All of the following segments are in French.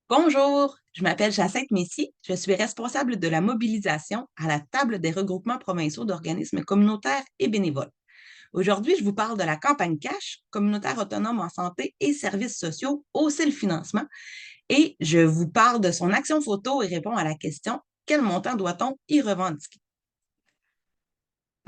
Bonjour, je m'appelle Jacinthe Messier, je suis responsable de la mobilisation à la table des regroupements provinciaux d'organismes communautaires et bénévoles. Aujourd'hui, je vous parle de la campagne Cash, communautaire autonome en santé et services sociaux, hausser le financement, et je vous parle de son action photo et réponds à la question, quel montant doit-on y revendiquer?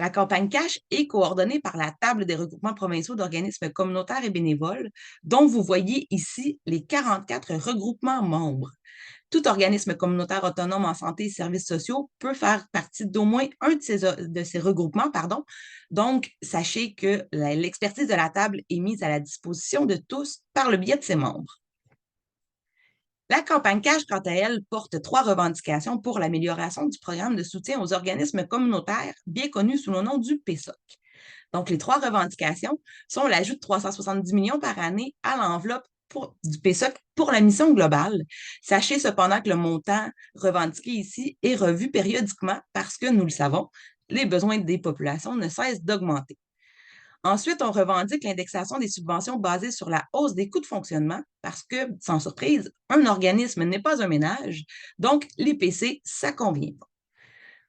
La campagne Cash est coordonnée par la table des regroupements provinciaux d'organismes communautaires et bénévoles, dont vous voyez ici les 44 regroupements membres. Tout organisme communautaire autonome en santé et services sociaux peut faire partie d'au moins un de ces regroupements, pardon. Donc, sachez que l'expertise de la table est mise à la disposition de tous par le biais de ses membres. La campagne Cash, quant à elle, porte trois revendications pour l'amélioration du programme de soutien aux organismes communautaires, bien connu sous le nom du PESOC. Donc, les trois revendications sont l'ajout de 370 millions par année à l'enveloppe du PSOC pour la mission globale. Sachez cependant que le montant revendiqué ici est revu périodiquement parce que, nous le savons, les besoins des populations ne cessent d'augmenter. Ensuite, on revendique l'indexation des subventions basée sur la hausse des coûts de fonctionnement parce que, sans surprise, un organisme n'est pas un ménage, donc l'IPC, ça convient pas.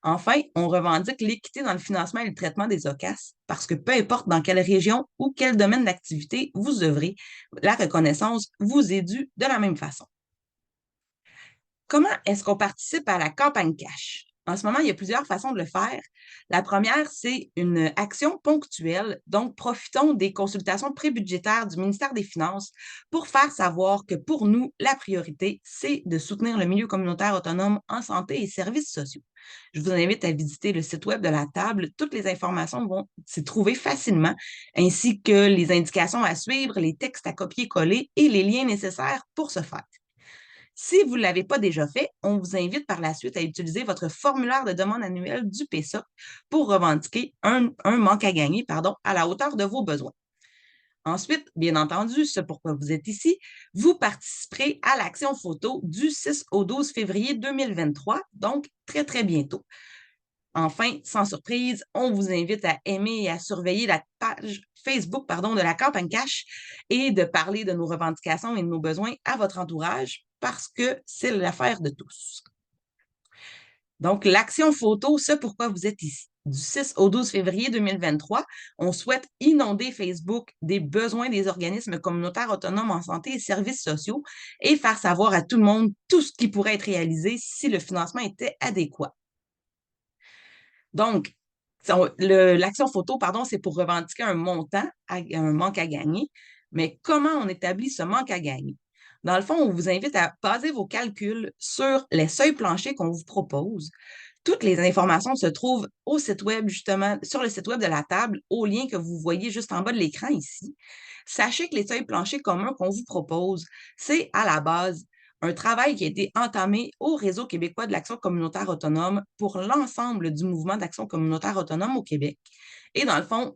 Enfin, on revendique l'équité dans le financement et le traitement des OCAS parce que peu importe dans quelle région ou quel domaine d'activité vous œuvrez, la reconnaissance vous est due de la même façon. Comment est-ce qu'on participe à la campagne Cash? En ce moment, il y a plusieurs façons de le faire. La première, c'est une action ponctuelle. Donc, profitons des consultations prébudgétaires du ministère des Finances pour faire savoir que pour nous, la priorité, c'est de soutenir le milieu communautaire autonome en santé et services sociaux. Je vous invite à visiter le site web de la table. Toutes les informations vont s'y trouver facilement, ainsi que les indications à suivre, les textes à copier-coller et les liens nécessaires pour ce faire. Si vous ne l'avez pas déjà fait, on vous invite par la suite à utiliser votre formulaire de demande annuelle du PESA pour revendiquer un manque à gagner à la hauteur de vos besoins. Ensuite, bien entendu, ce pourquoi vous êtes ici, vous participerez à l'action photo du 6 au 12 février 2023, donc très, très bientôt. Enfin, sans surprise, on vous invite à aimer et à surveiller la page Facebook de la campagne Cash et de parler de nos revendications et de nos besoins à votre entourage parce que c'est l'affaire de tous. Donc, l'action photo, ce pourquoi vous êtes ici. Du 6 au 12 février 2023, on souhaite inonder Facebook des besoins des organismes communautaires autonomes en santé et services sociaux et faire savoir à tout le monde tout ce qui pourrait être réalisé si le financement était adéquat. Donc, l'action photo, c'est pour revendiquer un montant, un manque à gagner. Mais comment on établit ce manque à gagner? Dans le fond, on vous invite à baser vos calculs sur les seuils planchers qu'on vous propose. Toutes les informations se trouvent au site web, justement, sur le site web de la table, au lien que vous voyez juste en bas de l'écran ici. Sachez que les seuils planchers communs qu'on vous propose, c'est à la base un travail qui a été entamé au Réseau québécois de l'action communautaire autonome pour l'ensemble du mouvement d'action communautaire autonome au Québec. Et dans le fond,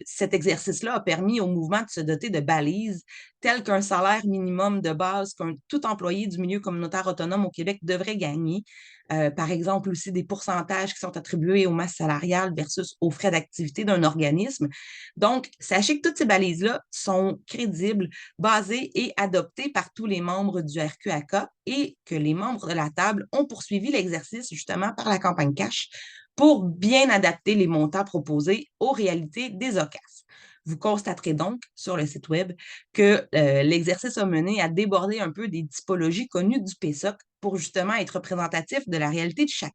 cet exercice-là a permis au mouvement de se doter de balises telles qu'un salaire minimum de base qu'un tout employé du milieu communautaire autonome au Québec devrait gagner. Par exemple, aussi des pourcentages qui sont attribués aux masses salariales versus aux frais d'activité d'un organisme. Donc, sachez que toutes ces balises-là sont crédibles, basées et adoptées par tous les membres du RQAK et que les membres de la table ont poursuivi l'exercice justement par la campagne Cash pour bien adapter les montants proposés aux réalités des OCAS. Vous constaterez donc sur le site web que l'exercice a mené à déborder un peu des typologies connues du PSOC pour justement être représentatif de la réalité de chacun.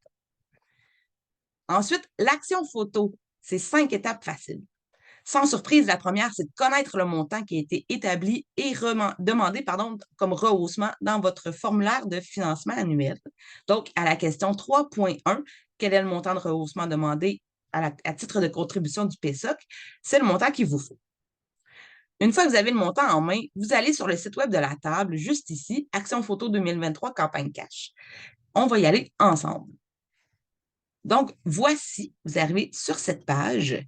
Ensuite, l'action photo, c'est 5 étapes faciles. Sans surprise, la première, c'est de connaître le montant qui a été établi et demandé comme rehaussement dans votre formulaire de financement annuel. Donc, à la question 3.1, quel est le montant de rehaussement demandé à titre de contribution du PSOC? C'est le montant qu'il vous faut. Une fois que vous avez le montant en main, vous allez sur le site web de la table, juste ici, Action Photo 2023 Campagne Cash. On va y aller ensemble. Donc, voici, vous arrivez sur cette page.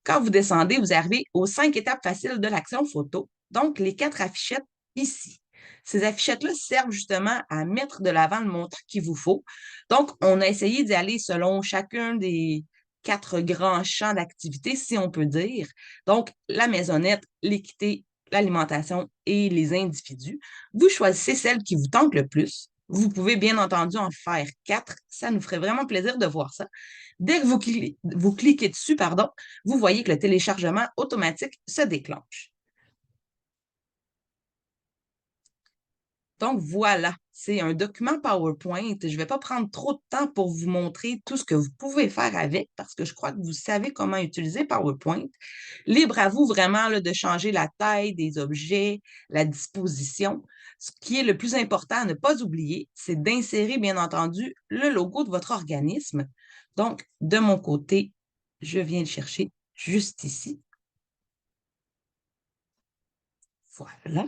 Quand vous descendez, vous arrivez aux 5 étapes faciles de l'action photo, donc les 4 affichettes ici. Ces affichettes-là servent justement à mettre de l'avant le montant qu'il vous faut. Donc, on a essayé d'y aller selon chacun des 4 grands champs d'activité, si on peut dire. Donc, la maisonnette, l'équité, l'alimentation et les individus. Vous choisissez celle qui vous tente le plus. Vous pouvez bien entendu en faire 4. Ça nous ferait vraiment plaisir de voir ça. Dès que vous cliquez dessus, pardon, vous voyez que le téléchargement automatique se déclenche. Donc voilà, c'est un document PowerPoint. Je ne vais pas prendre trop de temps pour vous montrer tout ce que vous pouvez faire avec parce que je crois que vous savez comment utiliser PowerPoint. Libre à vous vraiment là, de changer la taille des objets, la disposition. Ce qui est le plus important à ne pas oublier, c'est d'insérer, bien entendu, le logo de votre organisme. Donc, de mon côté, je viens le chercher juste ici. Voilà.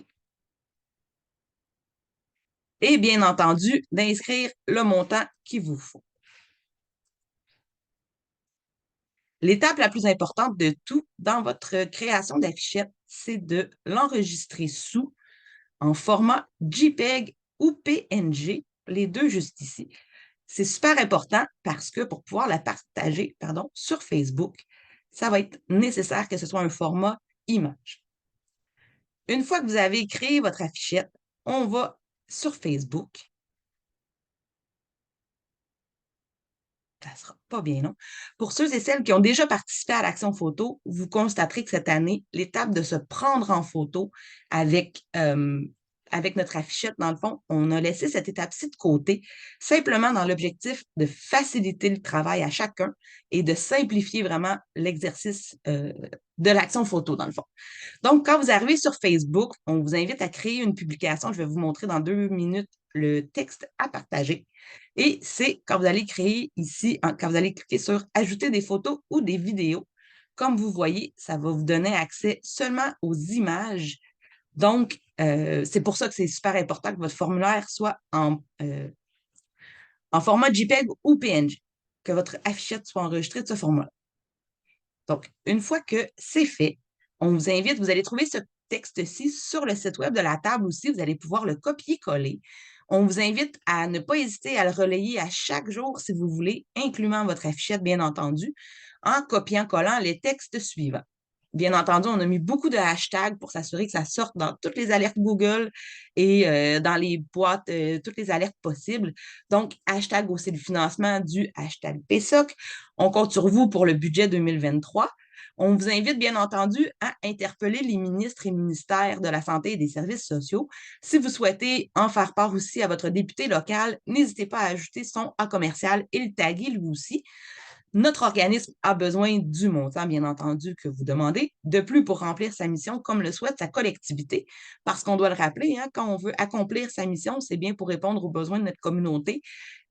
Et bien entendu, d'inscrire le montant qu'il vous faut. L'étape la plus importante de tout dans votre création d'affichette, c'est de l'enregistrer sous en format JPEG ou PNG, les deux juste ici. C'est super important parce que pour pouvoir la partager sur Facebook, ça va être nécessaire que ce soit un format image. Une fois que vous avez créé votre affichette, on va sur Facebook. Ça ne sera pas bien long. Pour ceux et celles qui ont déjà participé à l'action photo, vous constaterez que cette année, l'étape de se prendre en photo avec, avec notre affichette, dans le fond, on a laissé cette étape-ci de côté, simplement dans l'objectif de faciliter le travail à chacun et de simplifier vraiment l'exercice de l'action photo, dans le fond. Donc, quand vous arrivez sur Facebook, on vous invite à créer une publication. Je vais vous montrer dans 2 minutes le texte à partager. Et c'est quand vous allez créer ici, quand vous allez cliquer sur Ajouter des photos ou des vidéos. Comme vous voyez, ça va vous donner accès seulement aux images. Donc, c'est pour ça que c'est super important que votre formulaire soit en format JPEG ou PNG, que votre affichette soit enregistrée de ce format. Donc, une fois que c'est fait, on vous invite, vous allez trouver ce texte-ci sur le site web de la table aussi, vous allez pouvoir le copier-coller. On vous invite à ne pas hésiter à le relayer à chaque jour si vous voulez, incluant votre affichette, bien entendu, en copiant-collant les textes suivants. Bien entendu, on a mis beaucoup de hashtags pour s'assurer que ça sorte dans toutes les alertes Google et dans les boîtes, toutes les alertes possibles. Donc, hashtag aussi le financement du hashtag PSOC. On compte sur vous pour le budget 2023. On vous invite, bien entendu, à interpeller les ministres et ministères de la Santé et des Services sociaux. Si vous souhaitez en faire part aussi à votre député local, n'hésitez pas à ajouter son A commercial et le taguer lui aussi. Notre organisme a besoin du montant, bien entendu, que vous demandez, de plus pour remplir sa mission comme le souhaite sa collectivité. Parce qu'on doit le rappeler, hein, quand on veut accomplir sa mission, c'est bien pour répondre aux besoins de notre communauté.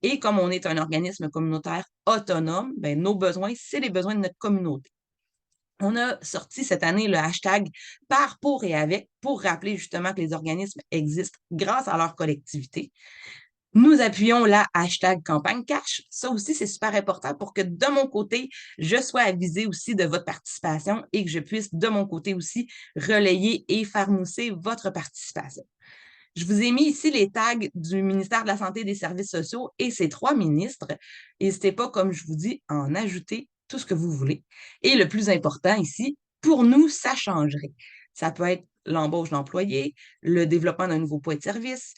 Et comme on est un organisme communautaire autonome, ben, nos besoins, c'est les besoins de notre communauté. On a sorti cette année le hashtag par, pour et avec pour rappeler justement que les organismes existent grâce à leur collectivité. Nous appuyons la hashtag campagne cash. Ça aussi, c'est super important pour que de mon côté, je sois avisée aussi de votre participation et que je puisse de mon côté aussi relayer et faire mousser votre participation. Je vous ai mis ici les tags du ministère de la Santé et des Services sociaux et ses 3 ministres. N'hésitez pas, comme je vous dis, à en ajouter tout ce que vous voulez. Et le plus important ici, pour nous, ça changerait. Ça peut être l'embauche d'employés, le développement d'un nouveau point de service.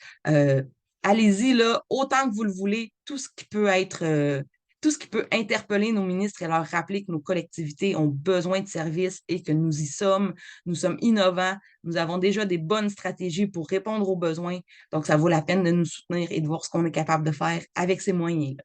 Allez-y, là, autant que vous le voulez, tout ce qui peut être tout ce qui peut interpeller nos ministres et leur rappeler que nos collectivités ont besoin de services et que nous y sommes, nous sommes innovants, nous avons déjà des bonnes stratégies pour répondre aux besoins. Donc, ça vaut la peine de nous soutenir et de voir ce qu'on est capable de faire avec ces moyens-là.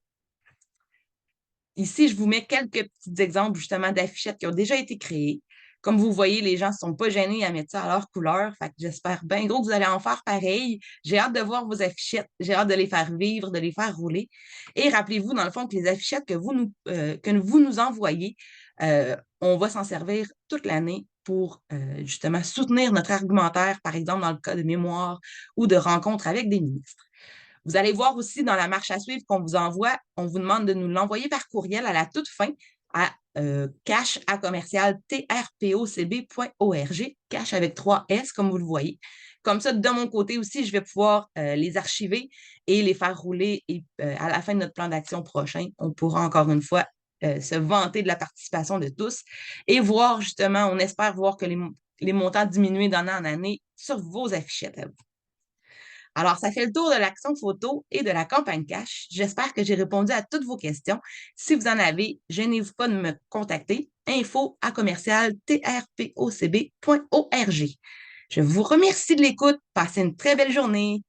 Ici, je vous mets quelques petits exemples justement d'affichettes qui ont déjà été créées. Comme vous voyez, les gens ne sont pas gênés à mettre ça à leur couleur. Fait que j'espère bien gros que vous allez en faire pareil. J'ai hâte de voir vos affichettes. J'ai hâte de les faire vivre, de les faire rouler. Et rappelez-vous, dans le fond, que les affichettes que vous nous envoyez, on va s'en servir toute l'année pour justement soutenir notre argumentaire, par exemple dans le cas de mémoire ou de rencontres avec des ministres. Vous allez voir aussi dans la marche à suivre qu'on vous envoie, on vous demande de nous l'envoyer par courriel à la toute fin à cash à commercial trpocb.org, cash avec 3 S, comme vous le voyez. Comme ça, de mon côté aussi, je vais pouvoir les archiver et les faire rouler. Et à la fin de notre plan d'action prochain, on pourra encore une fois se vanter de la participation de tous et voir justement, on espère voir que les montants diminuer d'année en année sur vos affichettes à vous. Alors, ça fait le tour de l'action photo et de la campagne cash. J'espère que j'ai répondu à toutes vos questions. Si vous en avez, gênez-vous pas de me contacter. info@trpocb.org. Je vous remercie de l'écoute. Passez une très belle journée.